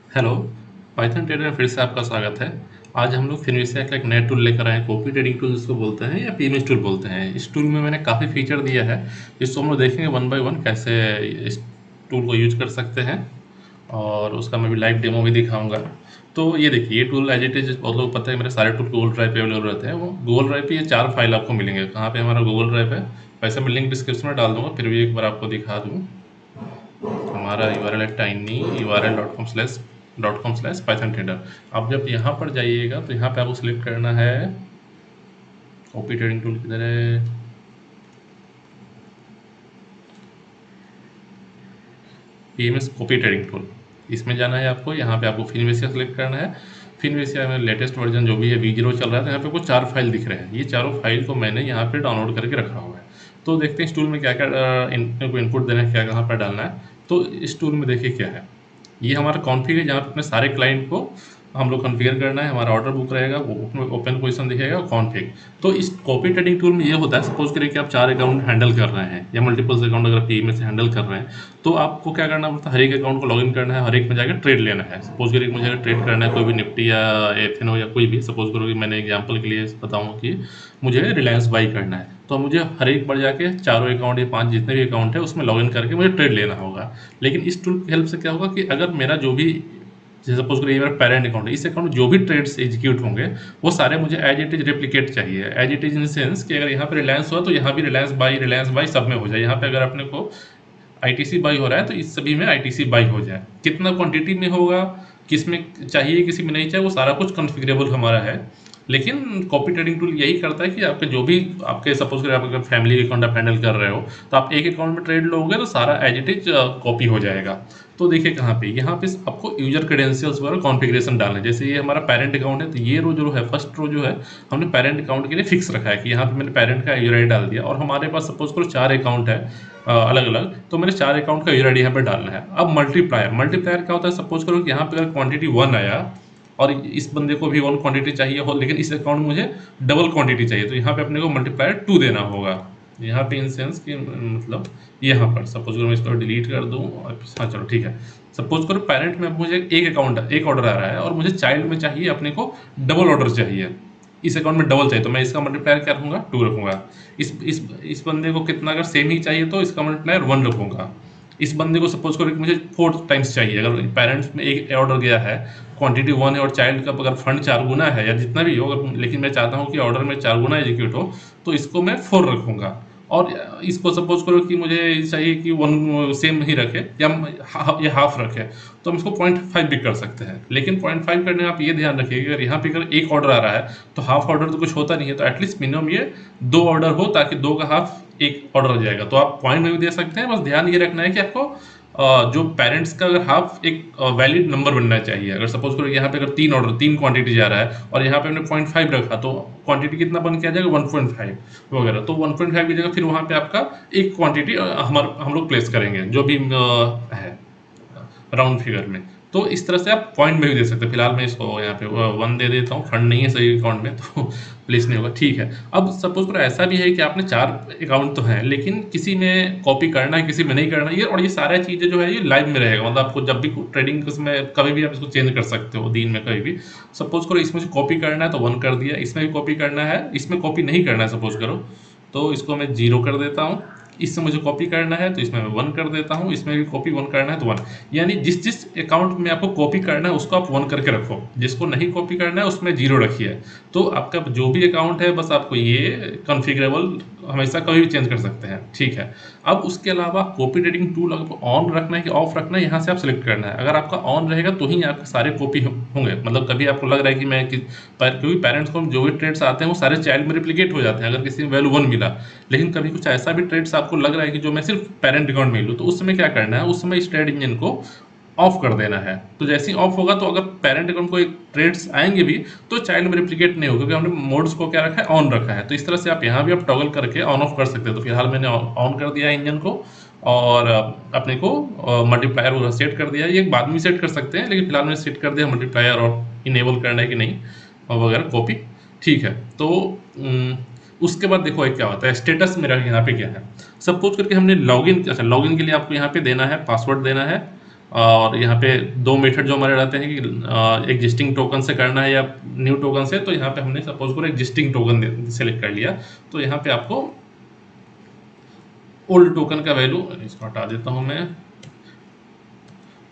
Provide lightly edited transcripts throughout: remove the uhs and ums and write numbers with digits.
Hello, Python trader में फिर से आपका स्वागत है। आज हम लोग फिनविसिया का एक नया टूल लेकर आए हैं, कॉपी ट्रेडिंग टूल जिसको बोलते हैं या पीएमएस टूल बोलते हैं। इस टूल में मैंने काफ़ी फीचर दिया है, जिसको हम लोग देखेंगे वन बाय वन कैसे इस टूल को यूज कर सकते हैं, और उसका मैं भी लाइव डेमो भी दिखाऊंगा। तो ये देखिए, ये टूल एज इट इज बहुत लोग पता है मेरे सारे टूल गूगल ड्राइव पे अवेलेबल रहते हैं। वो गूगल ड्राइव पे ये 4 फाइल आपको मिलेंगे। कहाँ पे हमारा गूगल ड्राइव है, वैसे मैं लिंक डिस्क्रिप्शन में डाल दूंगा, फिर भी एक बार आपको दिखा दूँ। हमारा URL है tinyurl.com/python trader। अब जब यहाँ पर जाइएगा तो यहाँ पे आपको सिलेक्ट करना है कॉपी ट्रेडिंग टूल, किधर है, पीएमएस कॉपी ट्रेडिंग टूल। इसमें जाना है आपको, यहाँ पे आपको फिनविसिया सेलेक्ट करना है। फिनविसिया में लेटेस्ट वर्जन जो भी है V0 चल रहा है। तो यहाँ पे कुछ 4 फाइल दिख रहे हैं, ये चारों फाइल को मैंने यहाँ पे डाउनलोड करके रखा हुआ है। तो देखते हैं इस टूल में क्या क्या इनपुट देना है, क्या कहाँ पर डालना है। तो इस टूल में देखिए क्या है, ये हमारा कॉन्फ़िग है जहाँ पे अपने सारे क्लाइंट को हम लोग कॉन्फ़िगर करना है। हमारा ऑर्डर बुक रहेगा, वो ओपन पोजीशन दिखेगा कॉन्फ़िग। तो इस कॉपी ट्रेडिंग टूल में ये होता है, सपोज करिए कि आप 4 अकाउंट हैंडल कर रहे हैं या मल्टीपल अकाउंट अगर पीएमएस से हैंडल कर रहे हैं, तो आपको क्या करना पड़ता है, हर एक अकाउंट को लॉगिन करना है, हर एक में जाकर ट्रेड लेना है। सपोज करिए कि मुझे अगर ट्रेड करना है कोई भी निफ्टी या एफएनओ या कोई भी, सपोज करो कि मैंने एग्जांपल के लिए बताऊं कि मुझे रिलायंस बाई करना है, तो मुझे हर एक बार जाके चारों अकाउंट या 5 जितने भी अकाउंट है उसमें लॉगिन करके मुझे ट्रेड लेना होगा। लेकिन इस टूल की हेल्प से क्या होगा कि अगर मेरा जो भी, जैसे सपोज करिए मेरा पेरेंट अकाउंट है, इस अकाउंट में जो भी ट्रेड्स एग्जीक्यूट होंगे वो सारे मुझे एज इट इज रेप्लिकेट चाहिए। As it is in sense कि अगर यहाँ पे रिलायंस हुआ तो यहाँ भी रिलायंस बाई सब में हो जाए। यहाँ पे अगर अपने को आईटीसी बाई हो रहा है तो इस सभी में आईटीसी बाई हो जाए। कितना क्वांटिटी में होगा, किस में चाहिए किसी में नहीं चाहिए, वो सारा कुछ कॉन्फ़िगरेबल हमारा है। लेकिन कॉपी ट्रेडिंग टूल यही करता है कि आपके जो भी, आपके सपोज करें आप अगर फैमिली अकाउंट आप हैंडल कर रहे हो, तो आप एक अकाउंट में ट्रेड लोगे तो सारा एज इट इज कॉपी हो जाएगा। तो देखिए कहाँ पे, यहाँ पे आपको यूजर क्रेडेंशियल्स वगैरह कॉन्फ़िगरेशन डालना है। जैसे ये हमारा पेरेंट अकाउंट है, तो ये रो जो है, फर्स्ट रो जो है, हमने पेरेंट अकाउंट के लिए फिक्स रखा है कि यहाँ पे मैंने पेरेंट का यूजर आईडी डाल दिया। और हमारे पास सपोज करो 4 अकाउंट है अलग अलग, तो मैंने 4 अकाउंट का यूजर आईडी यहाँ पे डालना है। अब मल्टीप्लायर, मल्टीप्लायर क्या होता है, सपोज करो कि यहाँ पे अगर क्वांटिटी 1 आया और इस बंदे को भी 1 क्वांटिटी चाहिए हो, लेकिन इस अकाउंट में मुझे डबल क्वांटिटी चाहिए, तो यहाँ पे अपने को मल्टीप्लायर 2 देना होगा। यहाँ पे इन सेंस कि मतलब यहाँ पर सपोज करो मैं इसको डिलीट कर दूँ, हाँ चलो ठीक है। सपोज करो पेरेंट में मुझे एक ऑर्डर आ रहा है और मुझे चाइल्ड में चाहिए अपने को डबल ऑर्डर चाहिए, इस अकाउंट में डबल चाहिए, तो मैं इसका मल्टीप्लायर क्या रखूँगा, 2 रखूँगा। इस बंदे को कितना अगर सेम ही चाहिए तो इसका मल्टीप्लायर 1 रखूँगा। इस बंदे को सपोज करो कि मुझे 4 टाइम्स चाहिए, अगर पेरेंट्स में एक ऑर्डर गया है, क्वांटिटी 1 है और चाइल्ड का अगर फंड 4 गुना है या जितना भी हो, अगर लेकिन मैं चाहता हूँ कि ऑर्डर में 4 गुना एग्जीक्यूट हो, तो इसको मैं 4 रखूँगा। और इसको सपोज करो कि मुझे चाहिए कि 1 सेम ही रखे या हाफ रखे, तो हम इसको 0.5 भी कर सकते हैं। लेकिन 0.5 करने में आप ये ध्यान रखिए कि अगर यहाँ पे अगर एक ऑर्डर आ रहा है तो हाफ ऑर्डर तो कुछ होता नहीं है, तो एटलीस्ट मिनिमम ये 2 ऑर्डर हो, ताकि 2 का हाफ एक ऑर्डर आ जाएगा। तो आप पॉइंट में भी दे सकते हैं, बस ध्यान ये रखना है कि आपको जो पेरेंट्स का अगर हाफ एक वैलिड नंबर बनना चाहिए। अगर सपोज करो यहाँ पे अगर 3 क्वांटिटी जा रहा है और यहाँ पे हमने 0.5 रखा, तो क्वांटिटी कितना बन के आ जाएगा, 1.5 वगैरह। तो 1.5 की जगह फिर वहाँ पे आपका एक क्वांटिटी हम लोग प्लेस करेंगे, जो भी है राउंड फिगर में। तो इस तरह से आप पॉइंट में भी दे सकते हैं। फिलहाल मैं इसको यहाँ पे 1 दे देता हूँ, फंड नहीं है सही अकाउंट में तो प्लेस नहीं होगा, ठीक है। अब सपोज करो ऐसा भी है कि आपने 4 अकाउंट तो हैं, लेकिन किसी में कॉपी करना है, किसी में नहीं करना है, और ये सारा चीज़ें जो है ये लाइव में रहेगा। मतलब आपको जब भी ट्रेडिंग उसमें कभी भी आप इसको चेंज कर सकते हो, दिन में कभी भी। सपोज करो इसमें से कॉपी करना है तो 1 कर दिया, इसमें भी कॉपी करना है, इसमें कॉपी नहीं करना है सपोज करो, तो इसको मैं 0 कर देता हूँ। इससे मुझे कॉपी करना है तो इसमें मैं 1 कर देता हूँ, इसमें भी कॉपी 1 करना है तो 1। यानी जिस जिस अकाउंट में आपको कॉपी करना है उसको आप 1 करके रखो, जिसको नहीं कॉपी करना है उसमें 0 रखिए। तो आपका जो भी अकाउंट है, बस आपको ये कॉन्फ़िगरेबल हमेशा कभी भी चेंज कर सकते हैं, ठीक है। अब उसके अलावा कॉपी ट्रेडिंग टूल आपको ऑन रखना है कि ऑफ रखना है, यहाँ से आप सेलेक्ट करना है। अगर आपका ऑन रहेगा तो ही आपके सारे कॉपी होंगे। मतलब कभी आपको लग रहा है कि मैं क्योंकि पेरेंट्स को जो भी ट्रेड्स आते हैं वो सारे चाइल्ड में रिप्लिकेट हो जाते हैं अगर किसी में वैल्यू 1 मिला। लेकिन कभी कुछ ऐसा भी ट्रेड्स आपको लग रहा है कि जो मैं सिर्फ पेरेंट अकाउंट में लूँ, तो उस समय क्या करना है, उस समय इस ट्रेड इंजन को ऑफ कर देना है। तो जैसे ही ऑफ होगा तो अगर पेरेंट अकाउंट को एक ट्रेड्स आएंगे भी तो चाइल्ड में रिप्लिकेट नहीं होगा, क्योंकि हमने मोड्स को क्या रखा है, ऑन रखा है। तो इस तरह से आप यहाँ भी आप टॉगल करके ऑन ऑफ कर सकते हैं। तो फिलहाल मैंने ऑन कर दिया इंजन को, और अपने को मल्टीप्लायर सेट कर दिया। ये बाद में सेट कर सकते हैं, लेकिन फिलहाल मैंने सेट कर दिया मल्टीप्लायर, और इनेबल करना है कि नहीं और वगैरह कॉपी, ठीक है। तो उसके बाद देखो एक क्या होता है, स्टेटस मेरा यहाँ पे क्या है। सपोज करके हमने लॉगिन, अच्छा लॉगिन के लिए आपको यहाँ पे देना है पासवर्ड देना है, और यहाँ पे दो मेथड जो हमारे रहते हैं कि एग्जिस्टिंग टोकन से करना है या न्यू टोकन से। तो यहाँ पे हमने सपोज करो एग्जिस्टिंग टोकन सेलेक्ट कर लिया, तो यहाँ पे आपको ओल्ड टोकन का वैल्यू, इसको हटा देता हूँ मैं,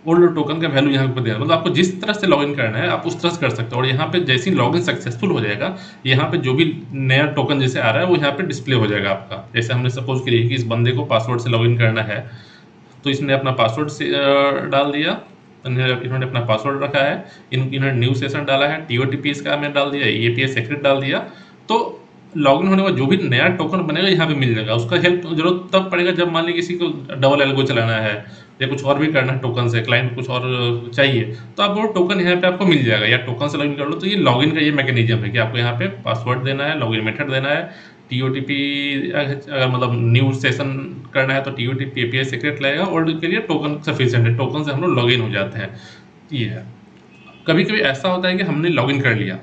ओल्ड टोकन का वैल्यू यहाँ पे देना, मतलब आपको जिस तरह से लॉगिन करना है आप उस तरह से कर सकते हो। और यहाँ पे जैसे ही लॉगिन सक्सेसफुल हो जाएगा, यहाँ पे जो भी नया टोकन जैसे आ रहा है वो यहाँ पे डिस्प्ले हो जाएगा आपका। जैसे हमने सपोज करिए कि इस बंदे को पासवर्ड से लॉगिन करना है, तो इसने अपना पासवर्ड से डाल दिया, इन्होंने अपना पासवर्ड रखा है, इन्होंने न्यू सेशन डाला है, TOTP इसका मैंने डाल दिया, API सीक्रेट डाल दिया। तो लॉगिन होने के बाद जो भी नया टोकन बनेगा यहाँ पे मिल जाएगा। उसका हेल्प जरूरत तब पड़ेगा जब मान लीजिए किसी को डबल एल्गो चलाना है या कुछ और भी करना है टोकन से, क्लाइंट कुछ और चाहिए, तो आप वो टोकन यहाँ पे आपको मिल जाएगा, या टोकन से लॉगिन कर लो। तो ये लॉगिन का ये मैकेनिज्म है कि आपको यहाँ पे पासवर्ड देना है, लॉगिन मेथड देना है, TOTP अगर मतलब न्यू सेशन करना है तो TOTP API सीक्रेट लगेगा, और के लिए टोकन सफिशिएंट है, टोकन से हम लोग लॉगिन हो जाते हैं। ये है। कभी कभी ऐसा होता है कि हमने लॉगिन कर लिया,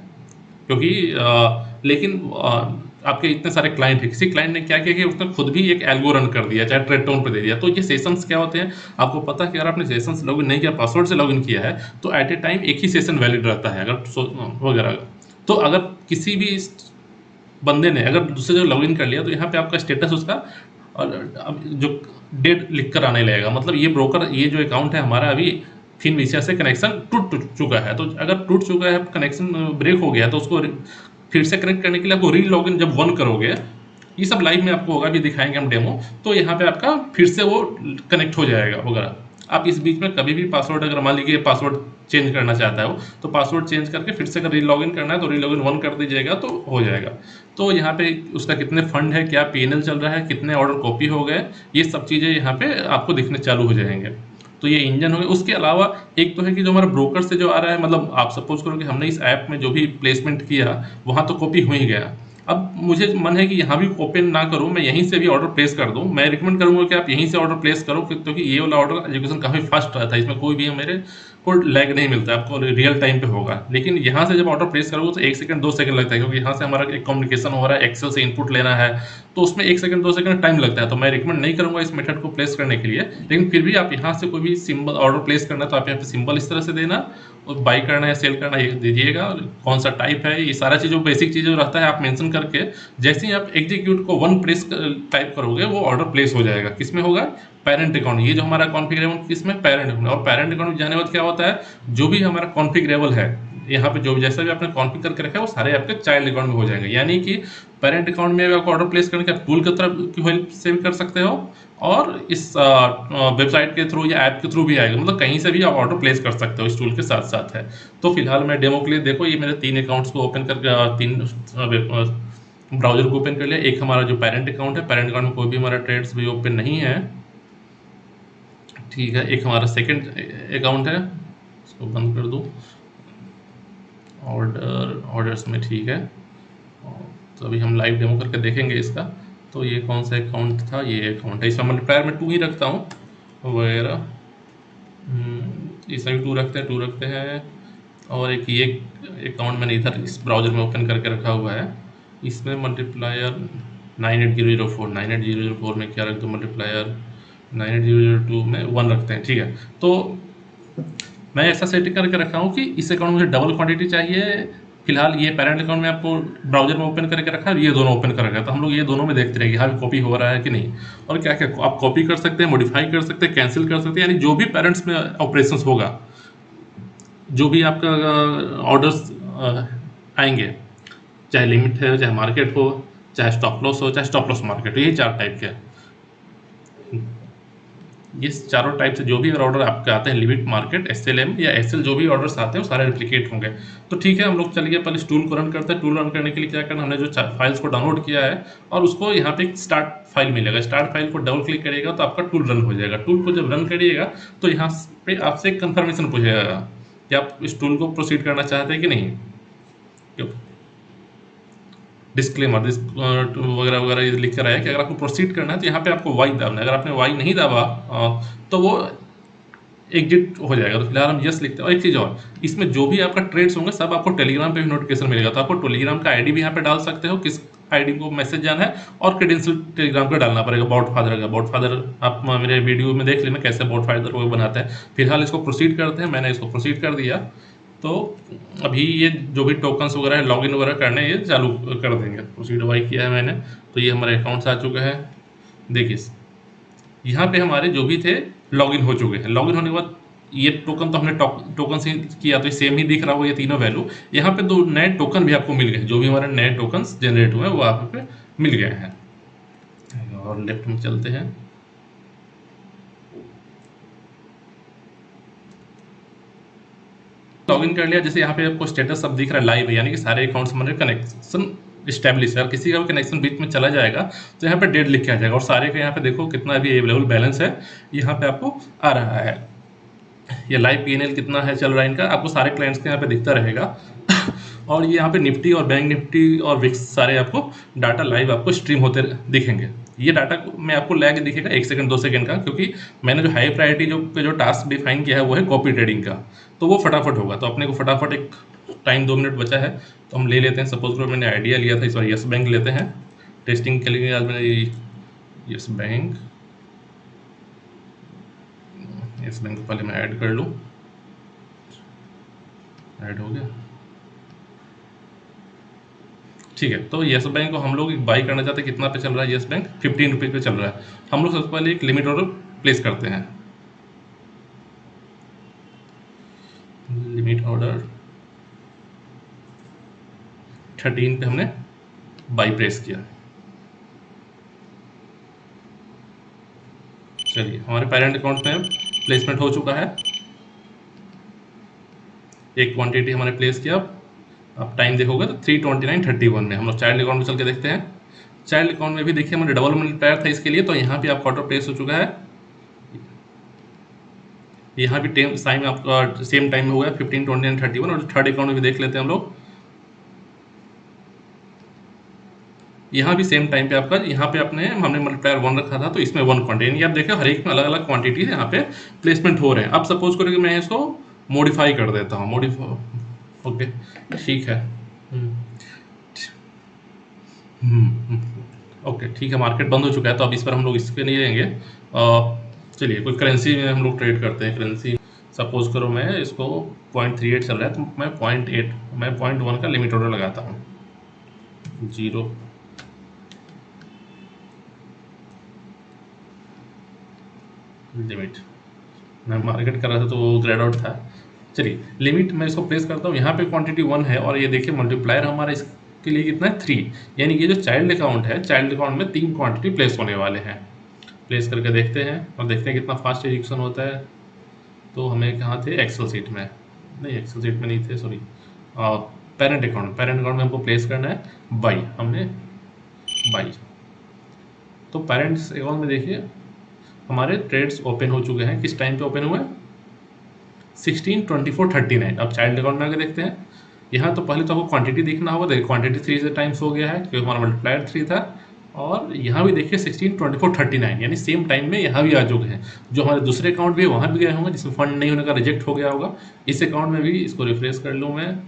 क्योंकि लेकिन आपके इतने सारे क्लाइंट हैं, किसी क्लाइंट ने क्या किया कि उसने खुद भी एक एल्गो रन कर दिया, चाहे ट्रेडटोन पे दे दिया। तो ये सेशंस क्या होते हैं, आपको पता है कि अगर आपने सेशंस लॉगिन नहीं किया, पासवर्ड से लॉगिन किया है, तो एट ए टाइम एक ही सेशन वैलिड रहता है अगर वगैरह। तो अगर किसी भी बंदे ने अगर दूसरे जगह लॉगिन कर लिया, तो यहाँ पे आपका स्टेटस उसका और अब जो डेट लिख कर आने लगेगा, मतलब ये ब्रोकर, ये जो अकाउंट है हमारा अभी फिनविशिया से कनेक्शन टूट चुका है। तो अगर टूट चुका है, कनेक्शन ब्रेक हो गया, तो उसको फिर से कनेक्ट करने के लिए आपको री लॉगिन जब 1 करोगे, ये सब लाइव में आपको होगा, भी दिखाएंगे हम डेमो, तो यहाँ पे आपका फिर से वो कनेक्ट हो जाएगा वगैरह। आप इस बीच में कभी भी पासवर्ड, अगर मान लीजिए पासवर्ड चेंज करना चाहता है वो, तो पासवर्ड चेंज करके फिर से अगर री लॉगिन करना है तो री लॉगिन 1 कर दीजिएगा तो हो जाएगा। तो यहाँ पे उसका कितने फंड है, क्या PNL चल रहा है, कितने ऑर्डर कॉपी हो गए, ये सब चीज़ें यहाँ पे आपको दिखने चालू हो जाएंगे। तो ये इंजन हो गया। उसके अलावा एक तो है कि जो हमारा ब्रोकर से जो आ रहा है, मतलब आप सपोज करो कि हमने इस ऐप में जो भी प्लेसमेंट किया वहाँ तो कॉपी हो ही गया। अब मुझे मन है कि यहाँ भी ओपन ना करूँ, मैं यहीं से भी ऑर्डर प्लेस कर दूँ। मैं रिकमेंड करूँगा कि आप यहीं से ऑर्डर प्लेस करो, क्योंकि ये वाला ऑर्डर एजुकेशन काफ़ी फास्ट रहता है, इसमें कोई भी मेरे को लैग नहीं मिलता, आपको रियल टाइम पे होगा। लेकिन यहाँ से जब ऑर्डर प्लेस करोगे तो 1 सेकंड 2 सेकंड लगता है, क्योंकि यहाँ से हमारा एक कम्युनिकेशन हो रहा है, एक्सेल से इनपुट लेना है, तो उसमें 1 सेकंड 2 सेकंड टाइम लगता है। तो मैं रिकमेंड नहीं करूँगा इस मेथड को प्लेस करने के लिए। लेकिन फिर भी आप यहाँ से कोई भी सिंबल ऑर्डर प्लेस करना है तो आप यहाँ पे सिंबल इस तरह से देना, और बाई करना है सेल करना है ये दीजिएगा, कौन सा टाइप है, ये सारा चीज़ जो बेसिक चीज़ जो रहता है आप मेंशन करके, जैसे ही आप एग्जीक्यूट को 1 प्रेस टाइप करोगे वो ऑर्डर प्लेस हो जाएगा। किसमें होगा, पेरेंट अकाउंट। ये जो हमारा कॉन्फिगरेबल किसमें, पेरेंट अकाउंट। और पेरेंट अकाउंट में जाने बाद क्या होता है, जो भी हमारा कॉन्फिगरेबल है यहाँ पे, जो जैसा भी आपने कॉन्फिग करके रखा है वो सारे आपके चाइल्ड अकाउंट में हो जाएंगे। यानी कि पेरेंट अकाउंट में आपको ऑर्डर प्लेस करने का टूल की तरफ की हेल्प से भी कर सकते हो, और इस वेबसाइट के थ्रू या ऐप के थ्रू भी आएगा, मतलब कहीं से भी आप ऑर्डर प्लेस कर सकते हो इस टूल के साथ साथ है। तो फिलहाल मैं डेमो के लिए, देखो ये मेरे 3 अकाउंट्स को ओपन करके 3 ब्राउजर को ओपन कर लिया। एक हमारा जो पेरेंट अकाउंट है, पेरेंट अकाउंट में कोई भी हमारा ट्रेड्स भी ओपन नहीं है, ठीक है। एक हमारा सेकंड अकाउंट है, इसको बंद कर दूँ, ऑर्डर्स में, ठीक है। तो अभी हम लाइव डेमो करके देखेंगे इसका। तो ये कौन सा अकाउंट था, ये अकाउंट है, इसमें मल्टीप्लायर में 2 ही रखता हूँ वगैरह, इसमें भी 2 रखते हैं। और एक ये अकाउंट मैंने इधर इस ब्राउज़र में ओपन करके रखा हुआ है, इसमें मल्टीप्लायर 98004 में क्या रख दो, मल्टीप्लायर 98002 में 1 रखते हैं, ठीक है। तो मैं ऐसा सेटिंग करके रखा हूँ कि इस अकाउंट में मुझे डबल क्वांटिटी चाहिए। फिलहाल ये पेरेंट अकाउंट में आपको ब्राउजर में ओपन करके रखा है, ये दोनों ओपन कर रखा है, तो हम लोग ये दोनों में देखते रहेंगे हाँ कॉपी हो रहा है कि नहीं। और क्या क्या आप कॉपी कर सकते हैं, मॉडिफाई कर सकते हैं, कैंसिल कर सकते हैं, यानी जो भी पेरेंट्स में ऑपरेशंस होगा, जो भी आपका ऑर्डर्स आएंगे, चाहे लिमिट है, चाहे मार्केट हो, चाहे स्टॉप लॉस हो, चाहे स्टॉप लॉस मार्केट हो, ये 4 टाइप के, ये चारों टाइप से जो भी ऑर्डर आपके आते हैं, लिमिट, मार्केट, SLM या SL, जो भी ऑर्डर्स आते हैं वो सारे रिप्लिकेट होंगे। तो ठीक है, हम लोग चलिए पहले इस टूल को रन करते हैं। टूल रन करने के लिए क्या करना, हमने जो फाइल्स को डाउनलोड किया है, और उसको यहाँ पे एक स्टार्ट फाइल मिलेगा, स्टार्ट फाइल को डबल क्लिक करिएगा तो आपका टूल रन हो जाएगा। टूल को जब रन करिएगा तो यहाँ पे आपसे एक कन्फर्मेशन पूछेगा कि आप इस टूल को प्रोसीड करना चाहते हैं कि नहीं, डिस्क्लेमर वगैरह वगैरह ये लिख कर आया कि अगर आपको प्रोसीड करना है तो यहाँ पे आपको वाई दाबना है। अगर आपने वाई नहीं दाबा तो वो एग्जिट हो जाएगा। तो फिलहाल हम यस लिखते हैं। और एक चीज़ और, इसमें जो भी आपका ट्रेड्स होंगे सब आपको टेलीग्राम पे भी नोटिफिकेशन मिलेगा। तो आपको टेलीग्राम का आईडी भी यहाँ पे डाल सकते हो, किस आईडी को मैसेज जाना है, और क्रेडेंशियल टेलीग्राम पे डालना पड़ेगा बॉट फादर का। बॉट फादर आप मेरे वीडियो में देख लेना कैसे बॉट फादर को बनाते हैं। फिलहाल इसको प्रोसीड करते हैं। मैंने इसको प्रोसीड कर दिया। तो अभी ये जो भी टोकन्स वगैरह है, लॉगिन वगैरह करने, ये चालू कर देंगे। प्रोसीड वाई किया है मैंने, तो ये हमारे अकाउंट्स आ चुका है। देखिए यहाँ पे हमारे जो भी थे लॉगिन हो चुके हैं। लॉगिन होने के बाद ये टोकन तो हमने टोकन से किया, तो सेम ही दिख रहा होगा ये तीनों वैल्यू। यहाँ पे 2 नए टोकन भी आपको मिल गए, जो भी हमारे नए टोकन्स जनरेट हुए वो यहाँ पे मिल गए हैं। और लेफ्ट में चलते हैं। लॉगिन कर लिया। जैसे यहाँ पे आपको स्टेटस सब दिख रहा है लाइव है, यानी कि सारे अकाउंट्स हमारे कनेक्शन स्टैब्लिश है। और किसी का भी कनेक्शन बीच में चला जाएगा तो यहाँ पे डेट लिख के आ जाएगा। और सारे का यहाँ पे देखो कितना अभी अवेलेबल बैलेंस है, यहाँ पे आपको आ रहा है। ये लाइव पीएनएल कितना है चल रहा है इनका, आपको सारे क्लाइंट्स के यहाँ पे दिखता रहेगा। और ये यहाँ पे निफ्टी और बैंक निफ्टी और विक्स सारे आपको डाटा लाइव आपको स्ट्रीम होते दिखेंगे। ये डाटा में आपको लैग दिखेगा 1 सेकंड 2 सेकंड का, क्योंकि मैंने जो हाई प्रायोरिटी जो टास्क डिफाइन किया है वो है कॉपी ट्रेडिंग का, तो वो फटाफट होगा। तो अपने को फटाफट एक टाइम 2 मिनट बचा है तो हम ले लेते हैं। सपोज करो मैंने आइडिया लिया था, इस बार यस बैंक लेते हैं टेस्टिंग के लिए। आज मैंने यस बैंक को पहले मैं ऐड कर लूँ। ऐड हो गया, ठीक है। तो यस बैंक को हम लोग बाई करना चाहते हैं। कितना पे चल रहा है यस बैंक? 15 रुपीज़ पे चल रहा है। हम लोग सबसे पहले एक लिमिट ऑर्डर प्लेस करते हैं। लिमिट ऑर्डर 13 पे हमने बाई प्रेस किया। चलिए हमारे पेरेंट अकाउंट में प्लेसमेंट हो चुका है। एक क्वांटिटी हमारे प्लेस किया। अब टाइम देखोगे तो 3:29:31 में। हम लोग चाइल्ड अकाउंट में चल के देखते हैं। चाइल्ड अकाउंट में भी देखिए हमारे डबल मल्टीप्लायर था इसके लिए, तो यहाँ पे आपका ऑर्डर प्लेस हो चुका है। यहाँ भी टाइम आपका सेम टाइम में हुआ है 15:29:31। और थर्ड अकाउंट में भी देख लेते हैं हम लोग। यहाँ भी सेम टाइम पे आपका, यहाँ पे हमने मल्टीप्लायर 1 रखा था तो इसमें 1 क्वांटिटी। आप देखिए हर एक में अलग अलग क्वांटिटी यहाँ पे प्लेसमेंट हो रहे हैं। अब सपोज करो कि मैं इसको मॉडिफाई कर देता हूँ। ओके ठीक है। ओके ठीक है, मार्केट बंद हो चुका है तो अब इस पर हम लोग इसके नहीं जाएंगे। चलिए कोई करेंसी में हम लोग ट्रेड करते हैं। करेंसी सपोज करो मैं इसको 0.38 चल रहा है तो मैं 0.1 का लिमिट ऑर्डर लगाता हूँ। 0 लिमिट, मैं मार्केट कर रहा था तो वो ग्रेड आउट था। चलिए लिमिट मैं इसको प्लेस करता हूँ। यहाँ पे क्वांटिटी 1 है और ये देखिए मल्टीप्लायर हमारा इसके लिए कितना है 3, यानी कि जो चाइल्ड अकाउंट है, चाइल्ड अकाउंट में 3 क्वांटिटी प्लेस होने वाले हैं। प्लेस करके देखते हैं और देखते हैं कितना फास्ट एग्जीक्यूशन होता है। तो हमें कहाँ थे? एक्सेल सीट में नहीं, एक्सेल सीट में नहीं थे, सॉरी। पेरेंट अकाउंट में हमको प्लेस करना है बाई। हमने बाई, तो पेरेंट्स अकाउंट में देखिए हमारे ट्रेड्स ओपन हो चुके हैं। किस टाइम पे ओपन हुए? 16:24:39। अब चाइल्ड अकाउंट में आगे देखते हैं। यहाँ तो पहले तो आपको क्वांटिटी देखना होगा। देखिए क्वांटिटी 3 से टाइम्स हो गया है क्योंकि हमारा मल्टीप्लायर 3 था। और यहाँ भी देखिए 16:24:39, यानी सेम टाइम में यहाँ भी आ चुके हैं। जो हमारे दूसरे अकाउंट भी है वहाँ भी गए होंगे जिसमें फंड नहीं होने का रिजेक्ट हो गया होगा। इस अकाउंट में भी, इसको रिफ्रेश कर लूँ मैं,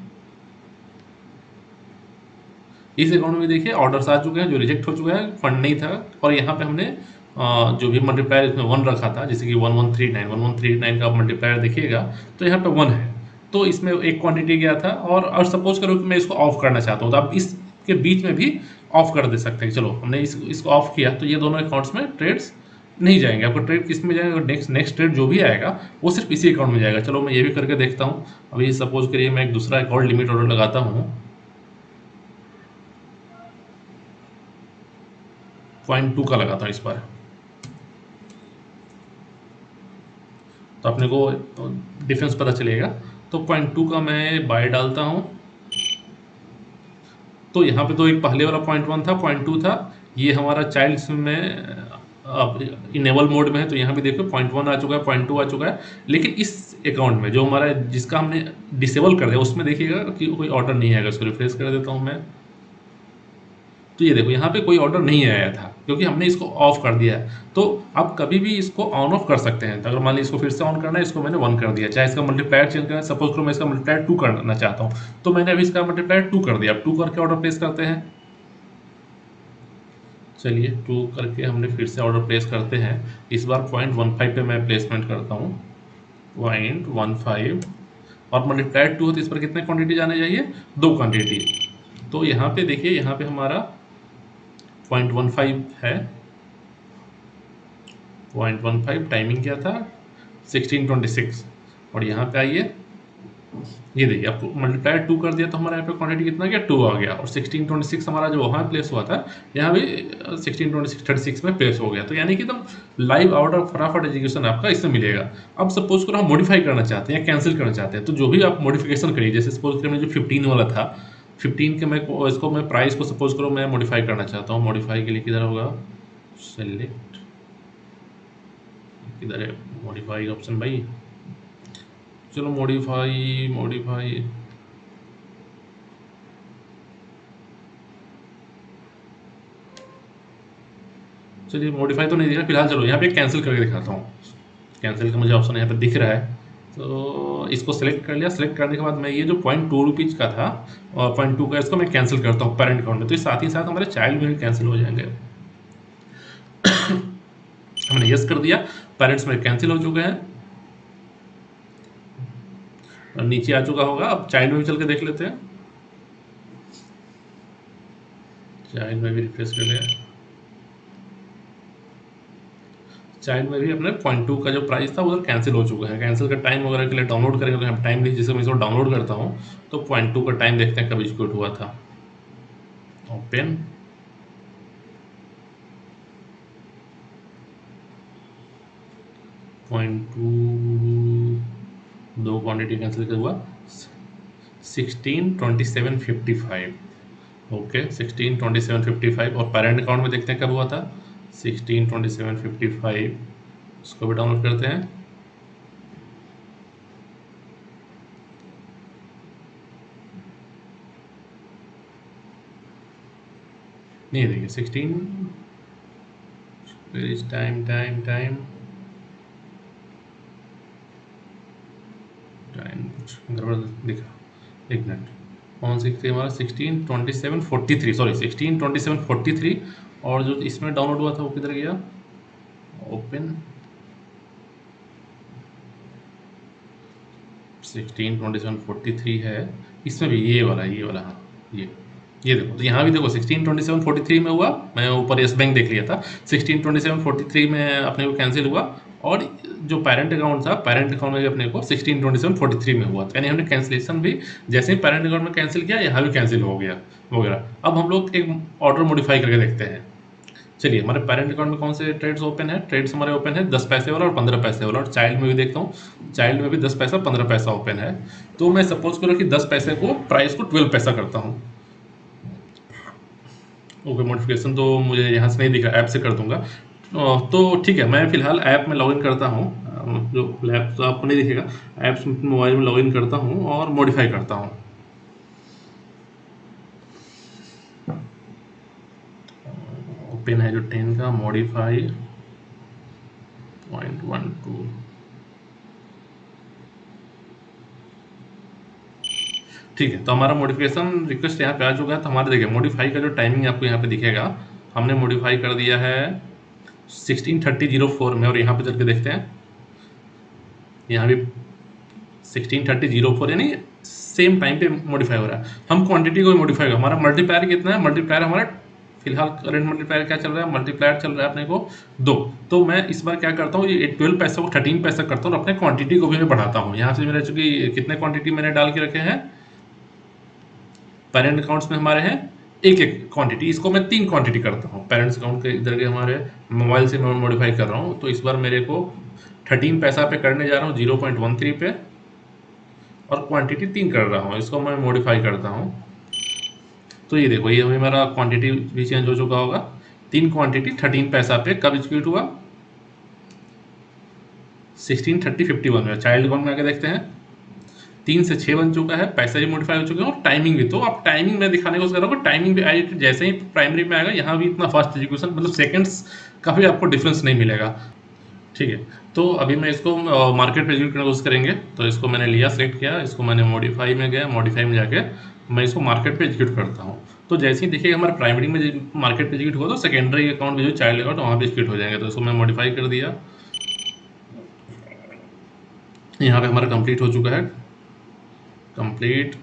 इस अकाउंट में देखिए ऑर्डर्स आ चुके हैं जो रिजेक्ट हो चुका है, फंड नहीं था। और यहाँ पे हमने जो भी मल्टीप्लायर इसमें 1 रखा था, जैसे कि 1139 का मल्टीप्लायर देखिएगा तो यहाँ पे 1 है, तो इसमें एक क्वांटिटी गया था। और सपोज करो कि मैं इसको ऑफ करना चाहता हूँ तो आप इसके बीच में भी ऑफ कर दे सकते हैं। चलो हमने इसको ऑफ किया तो ये दोनों अकाउंट्स में ट्रेड्स नहीं जाएंगे। आपको ट्रेड किस में जाएगा? नेक्स्ट ट्रेड जो भी आएगा वो सिर्फ इसी अकाउंट में जाएगा। चलो मैं ये भी करके देखता हूँ। अभी सपोज करिए मैं एक दूसरा अकाउंट लिमिट ऑर्डर लगाता हूँ, 0.2 का लगाता हूँ इस बार, तो अपने को डिफरेंस पता चलेगा। तो 0.2 का मैं बाय डालता हूँ। तो यहाँ पे तो एक पहले वाला 0.1 था, 0.2 था। ये हमारा चाइल्ड में अब इनेबल मोड में है तो यहाँ भी देखो 0.1 आ चुका है, 0.2 आ चुका है। लेकिन इस अकाउंट में जो हमारा जिसका हमने डिसेबल कर दिया उसमें देखिएगा कि कोई ऑर्डर नहीं आएगा। इसको रिफ्रेश कर देता हूँ मैं। तो ये देखो यहाँ पे कोई ऑर्डर नहीं आया था क्योंकि हमने इसको ऑफ कर दिया है। तो आप कभी भी इसको ऑन ऑफ कर सकते हैं। तो अगर मान लीजिए इसको फिर से ऑन करना है, इसको मैंने 1 कर दिया, चाहे इसका मल्टीप्लायर चेंज करना है, सपोज करो मैं इसका मल्टीप्लायर 2 करना चाहता हूँ, तो मैंने अभी इसका मल्टीप्लायर 2 कर दिया। अब 2 करके ऑर्डर प्लेस करते हैं। चलिए 2 करके हमने फिर से ऑर्डर प्लेस करते हैं। इस बार 0.15 पे मैं प्लेसमेंट करता हूँ, 0.15, और मल्टीप्लायर 2 हो तो इस पर कितने क्वांटिटी जाने चाहिए, 2 क्वांटिटी। तो यहाँ पे देखिए, यहाँ पे हमारा 0.15 है, 0.15 टाइमिंग क्या था 1626, और यहाँ पे आइए, ये देखिए आपको मल्टीप्लायर 2 कर दिया तो हमारा यहाँ पे क्वांटिटी कितना गया, 2 आ गया, और 1626 हमारा जो वहाँ प्लेस हुआ था यहाँ भी 1626 में प्लेस हो गया। तो यानी कि एकदम लाइव ऑर्डर फटाफट एग्जीक्यूशन आपका इससे मिलेगा। अब सपोज करो हम मॉडिफाई करना चाहते हैं या कैंसिल करना चाहते हैं, तो जो भी आप मॉडिफिकेशन करिए, जैसे सपोज करो जो 15 वाला था, 15 के मैं इसको मैं प्राइस को सपोज करो मैं मॉडिफाई करना चाहता हूँ। मॉडिफाई के लिए किधर होगा, सेलेक्ट, किधर है मॉडिफाई ऑप्शन भाई, चलो मॉडिफाई चलिए मॉडिफाई तो नहीं दिख रहा फिलहाल। चलो यहाँ पे कैंसिल करके दिखाता हूँ। कैंसिल का मुझे ऑप्शन यहाँ पे दिख रहा है, तो इसको सेलेक्ट कर लिया। सेलेक्ट करने के बाद मैं ये जो 0.2 रुपीज़ का था और 0.2 का, इसको मैं कैंसिल करता हूँ पेरेंट अकाउंट में, तो साथ ही साथ हमारे चाइल्ड में भी कैंसिल हो जाएंगे। हमने यस कर दिया, पेरेंट्स में कैंसिल हो चुके हैं और नीचे आ चुका होगा। अब चाइल्ड में भी चल के देख लेते हैं, चाइल्ड में भी रिफ्रेश कर लिया। चाइल्ड में भी अपने 0.2 का जो प्राइस था उधर कैंसिल हो चुका है। कैंसिल का टाइम वगैरह के लिए डाउनलोड करेंगे तो हम टाइम भी, जैसे मैं इसको डाउनलोड करता हूँ तो 0.2 का टाइम देखते हैं कब एग्जीक्यूट हुआ था। ओपन, दो क्वांटिटी कैंसिल कर हुआ 162755। ओके 162755, और पेरेंट अकाउंट में देखते हैं कब हुआ था 162755, इसको भी डाउनलोड करते हैं। नहीं देखिए 16 टाइम टाइम टाइम टाइम कुछ गड़बड़ दिखा, एक मिनट। कौन सी थी हमारा 162743, सॉरी 162743, और जो इसमें डाउनलोड हुआ था वो किधर गया, ओपन 162743 है, इसमें भी ये वाला हाँ ये देखो, तो यहाँ भी देखो 162743 में हुआ। मैं ऊपर यस बैंक देख लिया था, 162743 में अपने को कैंसिल हुआ, और जो पेरेंट अकाउंट था, पेरेंट अकाउंट में भी अपने को 162743 में हुआ था। यानी हमने कैंसिलेशन भी जैसे ही पेरेंट अकाउंट में कैंसिल किया, यहाँ भी कैंसिल हो गया वगैरह। अब हम लोग एक ऑर्डर मॉडिफाई करके देखते हैं। चलिए हमारे पेरेंट अकाउंट में कौन से ट्रेड्स ओपन है, ट्रेड्स हमारे ओपन है 10 पैसे वाला और 15 पैसे वाला, और चाइल्ड में भी देखता हूँ, चाइल्ड में भी 10 पैसा 15 पैसा ओपन है। तो मैं सपोज करो कि 10 पैसे को प्राइस को 12 पैसा करता हूँ। ओके मॉडिफिकेशन तो मुझे यहाँ से नहीं दिख रहा, ऐप से कर दूंगा। तो ठीक है, मैं फिलहाल ऐप में लॉगिन करता हूँ, जो ऐप तो आपको नहीं दिखेगा, ऐप्स मोबाइल में लॉगिन करता हूँ और मॉडिफाई करता हूँ। ओपन है जो 10 का, मॉडिफाई 0.12, ठीक है। तो हमारा मॉडिफिकेशन रिक्वेस्ट यहाँ पे आ चुका है। तो हमारे देखिए मॉडिफाई का जो टाइमिंग आपको यहाँ पे दिखेगा, हमने मॉडिफाई कर दिया है 16:30:04 में, और यहाँ पे चल के देखते हैं, यहाँ भी 16:30:04 यानी सेम टाइम पे मॉडिफाई हो रहा है। हम क्वांटिटी को मॉडिफाई कर, हमारा मल्टीप्लायर कितना है, मल्टीप्लायर हमारा फिलहाल करंट मल्टीप्लायर क्या चल रहा है, मल्टीप्लायर चल रहा है अपने को 2। तो मैं इस बार क्या करता हूँ, ये 12 पैसा को 13 पैसा करता हूँ और अपने क्वांटिटी को भी मैं बढ़ाता हूँ। यहाँ से मेरा चूंकि कितने क्वांटिटी मैंने डाल के रखे हैं, पेरेंट अकाउंट्स में हमारे हैं एक क्वांटिटी, इसको मैं 3 क्वांटिटी करता हूँ। पेरेंट्स अकाउंट के इधर के हमारे मोबाइल से मैं मॉडिफाई कर रहा हूँ, तो इस बार मेरे को 13 पैसा पे करने जा रहा हूँ 0.13 पे, और क्वांटिटी 3 कर रहा हूँ, इसको मैं मॉडिफाई करता हूँ। तो ये देखो, ये मेरा क्वांटिटी भी चेंज हो चुका होगा। 3 क्वांटिटी 13 पैसा पे कब एग्जीक्यूट हुआ, 16:30:51 में। चाइल्ड अकाउंट में आके देखते हैं, 3 से 6 बन चुका है, पैसा भी मॉडिफाई हो चुका है और टाइमिंग भी। तो आप टाइमिंग में दिखाने को कोशिश करोगे, टाइमिंग भी आई जैसे ही प्राइमरी में आएगा यहाँ भी इतना फास्ट एग्जीक्यूशन, मतलब सेकंड्स का भी आपको डिफरेंस नहीं मिलेगा। ठीक है, तो अभी मैं इसको मार्केट पे एग्जीक्यूट करने की कोशिश करेंगे। तो इसको मैंने लिया, सेलेक्ट किया, इसको मैंने मॉडिफाई में गया, मॉडिफाई में जाके मैं इसको मार्केट पे एग्जीक्यूट करता हूँ। तो जैसे ही देखिएगा हमारे प्राइमरी में मार्केट पे एग्जीक्यूट हुआ तो सेकेंडरी अकाउंट में जो चाइल्ड अकाउंट वहाँ पे एग्जीक्यूट हो जाएंगे। तो इसको मैं मॉडिफाई कर दिया, यहाँ पे हमारा कंप्लीट हो चुका है। कंप्लीट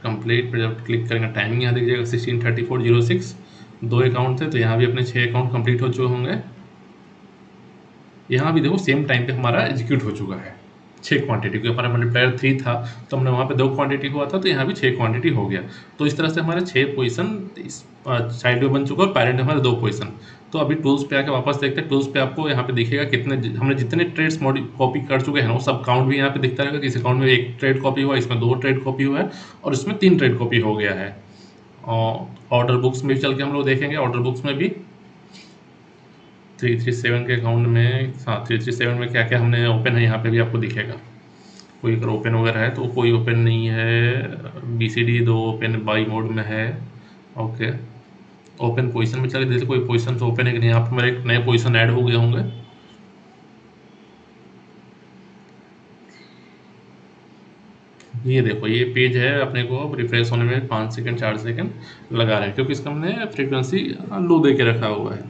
पर जब क्लिक करेंगे टाइमिंग यहाँ देखिएगा 16:34:06, 2 अकाउंट थे तो यहाँ भी अपने 6 अकाउंट कंप्लीट हो चुके होंगे। यहाँ भी देखो सेम टाइम पे हमारा एग्जीक्यूट हो चुका है 6 क्वांटिटी, क्योंकि हमारा मल्टीप्लायर 3 था तो हमने वहाँ पे 2 क्वांटिटी हुआ था, तो यहाँ भी 6 क्वांटिटी हो गया। तो इस तरह से हमारे 6 पोजीशन चाइल्ड में बन चुका है और पैरेंट हमारे 2 पोजीशन। तो अभी टूल्स पे आके वापस देखते हैं। टूल्स पे आपको यहाँ पे दिखेगा कितने हमने जितने ट्रेड्स कॉपी कर चुके हैं वो सब काउंट भी यहाँ पे दिखता रहेगा कि इस अकाउंट में 1 ट्रेड कॉपी हुआ, इसमें 2 ट्रेड कॉपी हुआ है और इसमें 3 ट्रेड कॉपी हो गया है। और ऑर्डर बुक्स में भी चल के हम लोग देखेंगे, ऑर्डर बुक्स में भी 337 के अकाउंट में, हाँ 337 में क्या क्या हमने ओपन है यहाँ पे भी आपको दिखेगा। कोई अगर ओपन वगैरह है तो कोई ओपन नहीं है, BCD 2 ओपन बाई मोड में है। ओके, ओपन पोजीशन में चले, जैसे कोई पोजीशन तो ओपन है कि नहीं। यहाँ पे मेरे एक नए पोजीशन ऐड हो गए होंगे। ये देखो ये पेज है, अपने को अब रिफ्रेश होने में 5 सेकंड 4 सेकंड लगा रहा है, क्योंकि इसका हमने फ्रीक्वेंसी लो दे के रखा हुआ है।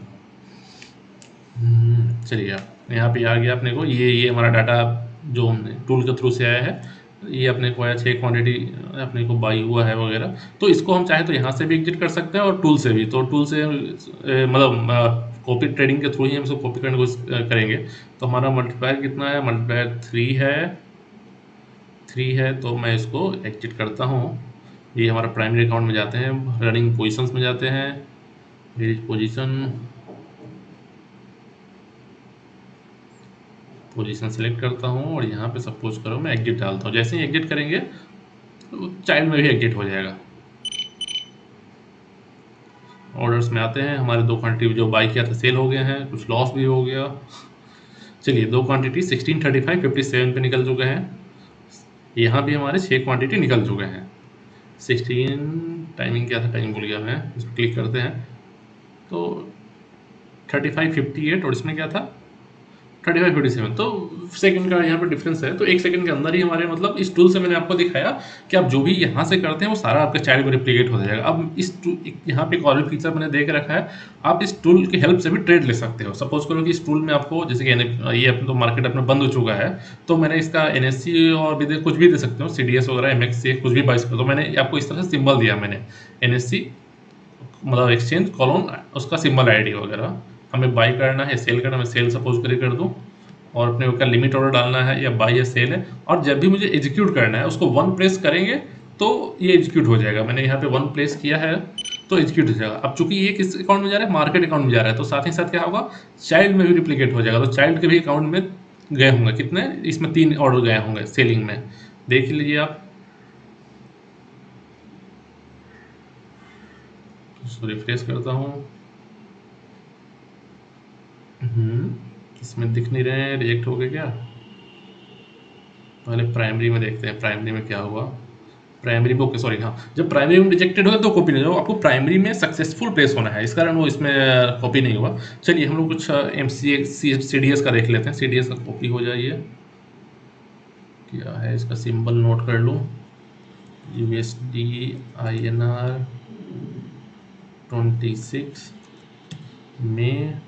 चलिए आप यहाँ पे आ गया अपने को, ये हमारा डाटा जो हमने टूल के थ्रू से आया है, ये अपने को आया 6 क्वांटिटी अपने को बाई हुआ है वगैरह। तो इसको हम चाहे तो यहाँ से भी एग्जिट कर सकते हैं और टूल से भी। तो टूल से मतलब कॉपी ट्रेडिंग के थ्रू ही हम इसको कॉपी करने की कोशिश करेंगे। तो हमारा मल्टीप्लायर कितना है, मल्टीप्लायर 3 है। तो मैं इसको एग्जिट करता हूँ। ये हमारा प्राइमरी अकाउंट में जाते हैं, रनिंग पोजिशंस में जाते हैं, पोजीशन सेलेक्ट करता हूँ और यहाँ पे सपोज करो मैं एग्जिट डालता हूँ। जैसे ही एग्जिट करेंगे तो चाइल्ड में भी एग्जिट हो जाएगा। ऑर्डर्स में आते हैं, हमारे 2 क्वांटिटी जो बाई किया था सेल हो गए हैं, कुछ लॉस भी हो गया। चलिए 2 क्वांटिटी 16:35:57 पे निकल चुके हैं। यहाँ भी हमारे 6 क्वांटिटी निकल चुके हैं। 16 टाइमिंग क्या था, टाइमिंग भूल गया मैं, इस पर क्लिक करते हैं तो 35:58 और इसमें क्या था 35:57। तो सेकंड का यहाँ पे डिफरेंस है। तो 1 सेकंड के अंदर ही हमारे मतलब इस टूल से मैंने आपको दिखाया कि आप जो भी यहाँ से करते हैं वो सारा आपके चाइल्ड में रिप्लिकेट हो जाएगा। अब इस यहाँ पे एक और फीचर मैंने देख रखा है, आप इस टूल की हेल्प से भी ट्रेड ले सकते हो। सपोज करो कि इस टूल में आपको जैसे कि ये अपना तो मार्केट अपना बंद हो चुका है, तो मैंने इसका NSE और भी कुछ भी दे सकते हो, CDS वगैरह MXC कुछ भी बाई सकते हो। तो मैंने आपको इस तरह से सिंबल दिया, मैंने NSE मतलब एक्सचेंज कॉलोन उसका सिंबल ID वगैरह। हमें बाई करना है, सेल करना है, मैं सेल सपोज कर दूँ और अपने का लिमिट ऑर्डर डालना है या बाई या सेल है। और जब भी मुझे एग्जीक्यूट करना है उसको 1 प्रेस करेंगे तो ये एग्जीक्यूट हो जाएगा। मैंने यहाँ पे 1 प्रेस किया है तो एग्जीक्यूट हो जाएगा। अब चूंकि ये किस अकाउंट में जा रहा है, मार्केट अकाउंट में जा रहा है, तो साथ ही साथ क्या होगा चाइल्ड में भी रिप्लिकेट हो जाएगा। तो चाइल्ड के भी अकाउंट में गए होंगे कितने, इसमें 3 ऑर्डर गए होंगे सेलिंग में, देख लीजिए आप। इसको रिफ्रेश करता हूँ, इसमें दिख नहीं रहे हैं, रिजेक्ट हो गए क्या। पहले प्राइमरी में देखते हैं, प्राइमरी में क्या हुआ। प्राइमरी बुक सॉरी, हाँ जब प्राइमरी में रिजेक्टेड होगा तो कॉपी नहीं होगा, आपको प्राइमरी में सक्सेसफुल प्लेस होना है, इस कारण वो इसमें कॉपी नहीं हुआ। चलिए हम लोग कुछ CDS का देख लेते हैं। CDS का कॉपी हो जाइए, क्या है इसका सिंबल नोट कर लूँ, USD INR 26 में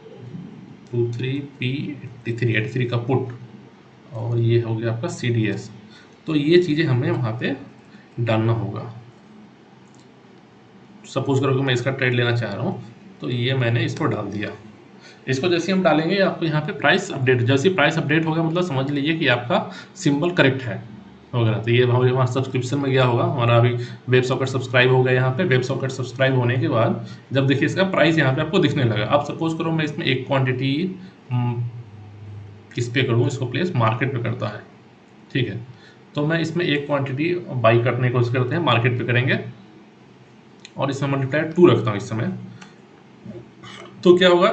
23P83 का पुट, और ये हो गया आपका CDS। तो ये चीज़ें हमें वहाँ पे डालना होगा। सपोज करो कि मैं इसका ट्रेड लेना चाह रहा हूँ, तो ये मैंने इसको डाल दिया। इसको जैसे हम डालेंगे आपको यहाँ पे प्राइस अपडेट, जैसे प्राइस अपडेट होगा मतलब समझ लीजिए कि आपका सिंबल करेक्ट है वगैरह। तो ये हमारे वहाँ सब्सक्रिप्शन में गया होगा, हमारा अभी वेब सॉकेट सब्सक्राइब हो गया। यहाँ पे वेब सॉकेट सब्सक्राइब होने के बाद जब देखिए इसका प्राइस यहाँ पे आपको दिखने लगा। अब सपोज करो मैं इसमें एक क्वांटिटी किस पे करूँ, इसको प्लेस मार्केट पे करता है, ठीक है। तो मैं इसमें एक क्वांटिटी बाई करने की कोशिश करते हैं, मार्केट पे करेंगे और इसमें मल्टीप्लायर 2 रखता हूँ इस समय। तो क्या होगा,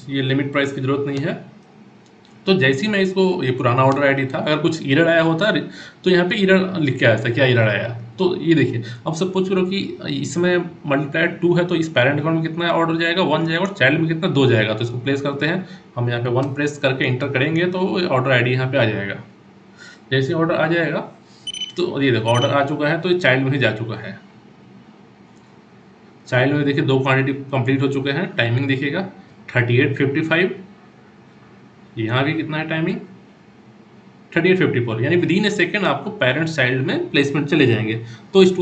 ये लिमिट प्राइस की जरूरत नहीं है, तो जैसे ही मैं इसको, ये पुराना ऑर्डर आईडी था, अगर कुछ एरर आया होता तो यहाँ पे एरर लिख के आया था, क्या एरर आया। तो ये देखिए, अब सपोज करो कि इसमें मल्टीप्लाइड 2 है, तो इस पेरेंट अकाउंट में कितना ऑर्डर जाएगा, 1 जाएगा, और चाइल्ड में कितना 2 जाएगा। तो इसको प्लेस करते हैं हम यहाँ पे, 1 प्रेस करके इंटर करेंगे तो ऑर्डर आईडी यहाँ पे आ जाएगा। जैसे ऑर्डर आ जाएगा तो ये देखो ऑर्डर आ चुका है, तो ये चाइल्ड में ही जा चुका है। चाइल्ड में देखिए 2 क्वांटिटी कंप्लीट हो चुके हैं। टाइमिंग देखिएगा 38:55, यहाँ भी कितना है टाइमिंग 38:54, यानी विदिन ए सेकेंड आपको पेरेंट्स चाइल्ड में प्लेसमेंट चले जाएंगे। तो इस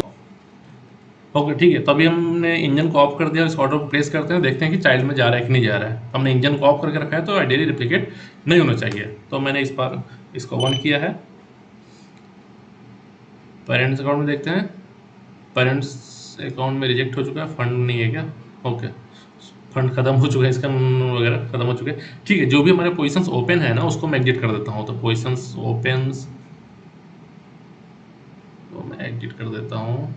ओके ठीक है, तो अभी हमने इंजन को ऑफ कर दिया, इस ऑर्डर को प्लेस करते हैं, देखते हैं कि चाइल्ड में जा रहा है कि नहीं जा रहा है। हमने इंजन को ऑफ करके रखा है तो आइडियली रिप्लिकेट नहीं होना चाहिए। तो मैंने इस बार इसको ऑन किया है। पेरेंट्स अकाउंट में देखते हैं, पेरेंट्स अकाउंट में रिजेक्ट हो चुका है, फंड नहीं है क्या, ओके फंड खत्म हो चुका है, इसका वगैरह खत्म हो चुके हैं। ठीक है, जो भी हमारे पोजीशंस ओपन है ना उसको मैं एग्जिट कर देता हूँ। तो पोजीशंस ओपन्स तो मैं एग्जिट कर देता हूँ।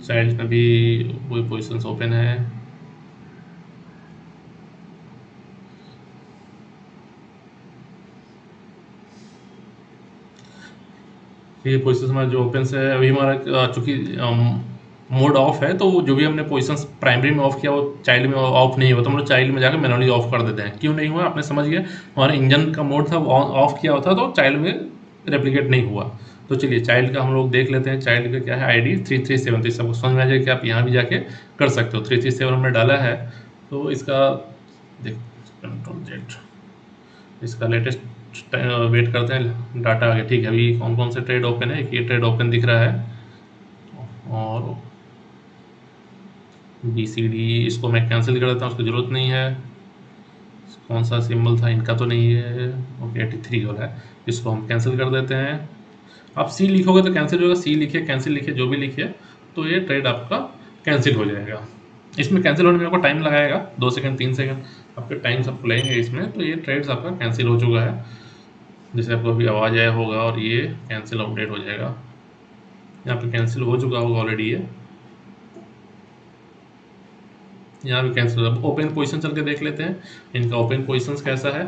चाइल्ड में भी वही पोजीशंस ओपन है। ये पोजीशन हमारा जो ओपन से अभी हमारा चूंकि मोड ऑफ है, तो जो भी हमने पोजीशंस प्राइमरी में ऑफ किया वो चाइल्ड में ऑफ नहीं हुआ, तो हम लोग चाइल्ड में जाकर मैनुअली ऑफ कर देते हैं। क्यों नहीं हुआ आपने समझ गया, हमारा इंजन का मोड था ऑफ किया होता तो चाइल्ड में रेप्लिकेट नहीं हुआ। तो चलिए चाइल्ड का हम लोग देख लेते हैं। चाइल्ड का क्या है आईडी 337, तो सबको समझ में आ जाए कि आप यहाँ भी जाके कर सकते हो। 337 हमने डाला है, तो इसका देख कंट्रोल जेड, इसका लेटेस्ट वेट करते हैं डाटा आ गया। ठीक है, अभी कौन कौन से ट्रेड ओपन है, एक ये ट्रेड ओपन दिख रहा है, और BCD इसको मैं कैंसिल कर देता हूँ, उसकी ज़रूरत नहीं है। कौन सा सिंबल था, इनका तो नहीं है, ओके 83 वाला है, इसको हम कैंसिल कर देते हैं। आप C लिखोगे तो कैंसिल होगा, C लिखिए, कैंसिल लिखिए, जो भी लिखिए, तो ये ट्रेड आपका कैंसिल हो जाएगा। इसमें कैंसिल होने में आपको टाइम लगाएगा, 2 सेकंड 3 सेकंड आपके टाइम सबको लगेंगे इसमें। तो ये ट्रेड्स आपका कैंसिल हो चुका है, जैसे आपको अभी आवाज़ आया होगा, और ये कैंसिल अपडेट हो जाएगा। यहाँ पे कैंसिल हो चुका होगा ऑलरेडी, ये यहाँ भी कैंसिल हो। ओपन पोजीशन चल के देख लेते हैं इनका ओपन पोजीशंस कैसा है।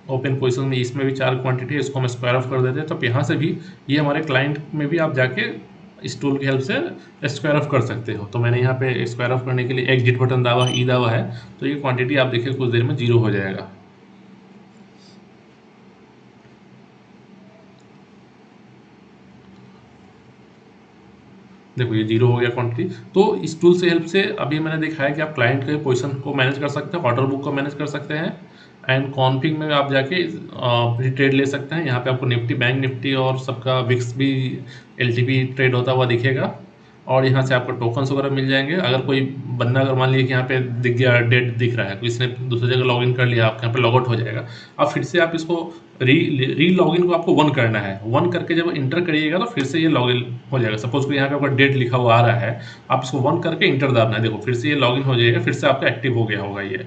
ओपन पोजीशन में इसमें भी 4 क्वांटिटी है, इसको हम स्क्वायर ऑफ कर देते हैं। तो यहाँ से भी ये हमारे क्लाइंट में भी आप जाके इस टूल की हेल्प से स्क्वायर ऑफ कर सकते हो। तो मैंने यहाँ पे स्क्वायर ऑफ करने के लिए एग्जिट बटन दावा ई दावा है, तो ये क्वांटिटी आप देखिए कुछ देर में 0 हो जाएगा। देखो ये 0 हो गया क्वांटिटी। तो इस टूल से हेल्प से अभी मैंने दिखाया कि आप क्लाइंट के पोजीशन को मैनेज कर सकते हैं, ऑर्डर बुक को मैनेज कर सकते हैं, एंड कॉन्फिग में आप जाके भी ट्रेड ले सकते हैं। यहाँ पे आपको निफ्टी, बैंक निफ्टी और सबका विक्स भी LTP ट्रेड होता हुआ दिखेगा, और यहाँ से आपको टोकन्स वगैरह मिल जाएंगे। अगर कोई बंदा अगर मान लीजिए कि यहाँ पे दिख गया डेट दिख रहा है, तो इसने दूसरी जगह लॉगिन कर लिया, आपके यहाँ पे लॉगआउट हो जाएगा। अब फिर से आप इसको री लॉगिन को आपको 1 करना है। 1 करके जब इंटर करिएगा तो फिर से ये लॉगिन हो जाएगा। सपोज कि यहाँ पे आपका डेट लिखा हुआ आ रहा है, आप इसको 1 करके इंटर दाबना है, देखो फिर से ये लॉगिन हो जाएगा, फिर से आपका एक्टिव हो गया होगा ये।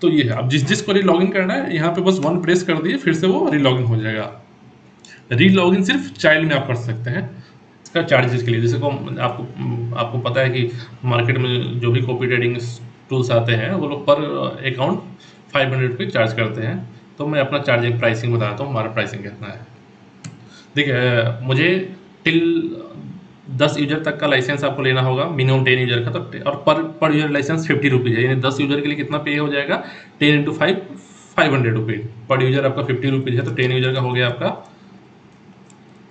तो ये है, अब जिसको री लॉगिन करना है यहाँ पे बस 1 प्रेस कर दिए, फिर से वो री लॉगिन हो जाएगा। री लॉगिन सिर्फ चाइल्ड में आप कर सकते हैं, इसका चार्जेस के लिए। जैसे को आपको पता है कि मार्केट में जो भी कॉपी ट्रेडिंग टूल्स आते हैं वो लोग पर अकाउंट 500 रुपये चार्ज करते हैं। तो मैं अपना चार्जिंग प्राइसिंग बताता हूँ, हमारा प्राइसिंग कितना है। देखिए मुझे टिल 10 यूजर तक का लाइसेंस आपको लेना होगा, मिनिमम 10 यूजर का। तो और पर यूजर लाइसेंस 50 रुपीज़ है, यानी 10 यूजर के लिए कितना पे हो जाएगा, 10 × 5 500 रुपीज़। पर यूजर आपका 50 रुपीज़ है, तो 10 यूजर का हो गया आपका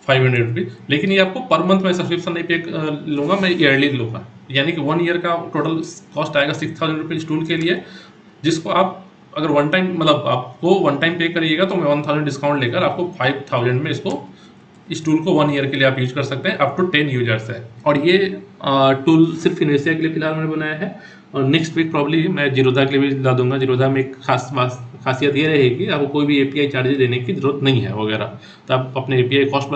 500 रुपीज़। लेकिन ये आपको पर मंथ में सब्सक्रिप्शन नहीं पे लूँगा, मैं ईयरली लूँगा, यानी कि 1 ईयर का टोटल कॉस्ट आएगा 6000 रुपीज़ टूल के लिए, जिसको आप अगर वन टाइम मतलब आपको 1 टाइम पे करिएगा तो मैं 1000 डिस्काउंट लेकर आपको 5000 में इसको इस टूल को 1 ईयर के लिए आप यूज कर सकते हैं, अप टू 10 यूजर्स है। और ये टूल सिर्फ इन्वेस्टिया के लिए फिलहाल मैंने बनाया है, और नेक्स्ट वीक प्रॉब्ली मैं जीरोधा के लिए भी ला दूंगा। जीरोधा में एक खासियत ये रहेगी, आपको कोई भी API चार्जेस देने की जरूरत नहीं है वगैरह, तो आप अपने API कॉस्ट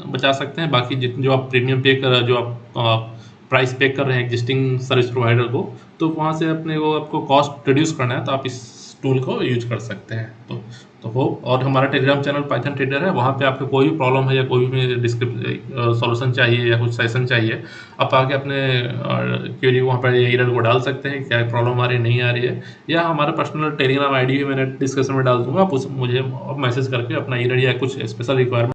बचा सकते हैं। बाकी जितने जो आप प्रीमियम पे कर, जो आप प्राइस पे कर रहे हैं एग्जिस्टिंग सर्विस प्रोवाइडर को, तो वहाँ से अपने वो आपको कॉस्ट रिड्यूस करना है, तो आप इस टूल को यूज कर सकते हैं। तो हो, और हमारा टेलीग्राम चैनल पाइथन ट्रेडर है, वहाँ पे आपको कोई भी प्रॉब्लम है या कोई भी सॉल्यूशन चाहिए या कुछ सेशन चाहिए, आप आके अपने क्वेरी को वहाँ पर एरर को डाल सकते हैं, क्या प्रॉब्लम आ रही है नहीं आ रही है, या हमारा पर्सनल टेलीग्राम आईडी भी मैंने डिस्क्रिप्शन में डाल दूंगा, आप उस मुझे मैसेज करके अपना एरर या कुछ स्पेशल रिक्वायरमेंट